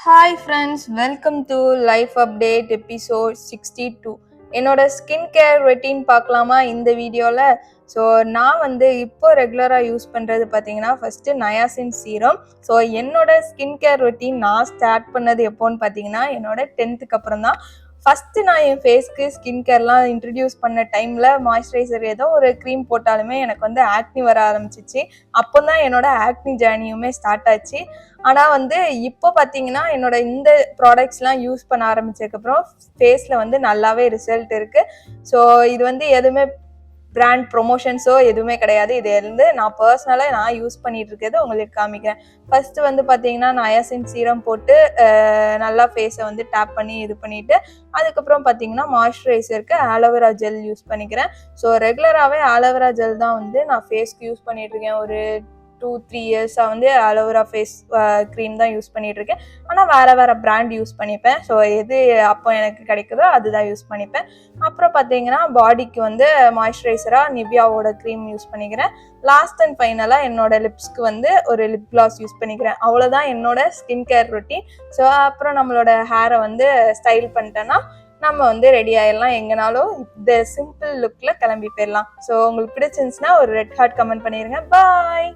Hi friends, welcome to life update episode 62. என்னோட skin care routine பார்க்கலாமா இந்த வீடியோவில்? ஸோ நான் இப்போ ரெகுலராக யூஸ் பண்ணுறது பார்த்தீங்கன்னா ஃபஸ்ட்டு நயாசின் சீரம். ஸோ என்னோட ஸ்கின் கேர் ரொட்டீன் நான் ஸ்டார்ட் பண்ணது எப்போன்னு பார்த்தீங்கன்னா என்னோட 10th அப்புறம் தான். ஃபஸ்ட்டு நான் என் ஃபேஸ்க்கு ஸ்கின் கேர்லாம் இன்ட்ரடியூஸ் பண்ண டைமில் மாய்ஸ்சரைசர் ஏதோ ஒரு க்ரீம் போட்டாலுமே எனக்கு ஆக்னி வர ஆரம்பிச்சிச்சு. அப்போ தான் என்னோட ஆக்னி ஜேர்னியுமே ஸ்டார்ட் ஆச்சு. ஆனால் இப்போ பார்த்தீங்கன்னா என்னோட இந்த ப்ராடக்ட்ஸ்லாம் யூஸ் பண்ண ஆரம்பிச்சதுக்கப்புறம் ஃபேஸில் நல்லாவே ரிசல்ட் இருக்குது. ஸோ இது எதுவுமே பிராண்ட் ப்ரொமோஷன்ஸோ எதுவுமே கிடையாது. இது நான் பர்சனலாக நான் யூஸ் பண்ணிட்டு இருக்கிறது உங்களுக்கு காமிக்கிறேன். ஃபர்ஸ்ட் பார்த்தீங்கன்னா நயாசின் சீரம் போட்டு நல்லா ஃபேஸை டேப் பண்ணி இது பண்ணிட்டு அதுக்கப்புறம் பார்த்தீங்கன்னா மாய்ஸ்சரைசருக்கு ஆலோவேரா ஜெல் யூஸ் பண்ணிக்கிறேன். ஸோ ரெகுலராகவே ஆலோவேரா ஜெல் தான் நான் ஃபேஸ்க்கு யூஸ் பண்ணிட்டு இருக்கேன். ஒரு 2-3 இயர்ஸாக ஆலோவேரா ஃபேஸ் க்ரீம் தான் யூஸ் பண்ணிட்டு இருக்கேன். ஆனால் வேறு பிராண்ட் யூஸ் பண்ணிப்பேன். ஸோ எது அப்போ எனக்கு கிடைக்குதோ அதுதான் யூஸ் பண்ணிப்பேன். அப்புறம் பார்த்தீங்கன்னா பாடிக்கு மாய்ஸ்சரைசராக நிவ்யாவோட க்ரீம் யூஸ் பண்ணிக்கிறேன். லாஸ்ட் அண்ட் ஃபைனலாக என்னோட லிப்ஸ்க்கு ஒரு லிப் கிளாஸ் யூஸ் பண்ணிக்கிறேன். அவ்வளோதான் என்னோட ஸ்கின் கேர் ரொட்டீன். ஸோ அப்புறம் நம்மளோட ஹேரை ஸ்டைல் பண்ணிட்டேன்னா நம்ம ரெடி ஆயிடலாம். எங்கனாலும் இந்த சிம்பிள் லுக்கில் கிளம்பி போயிடலாம். ஸோ உங்களுக்கு பிடிச்சிருந்துச்சுன்னா ஒரு ரெட் ஹார்ட் கமெண்ட் பண்ணிடுங்க. பாய்.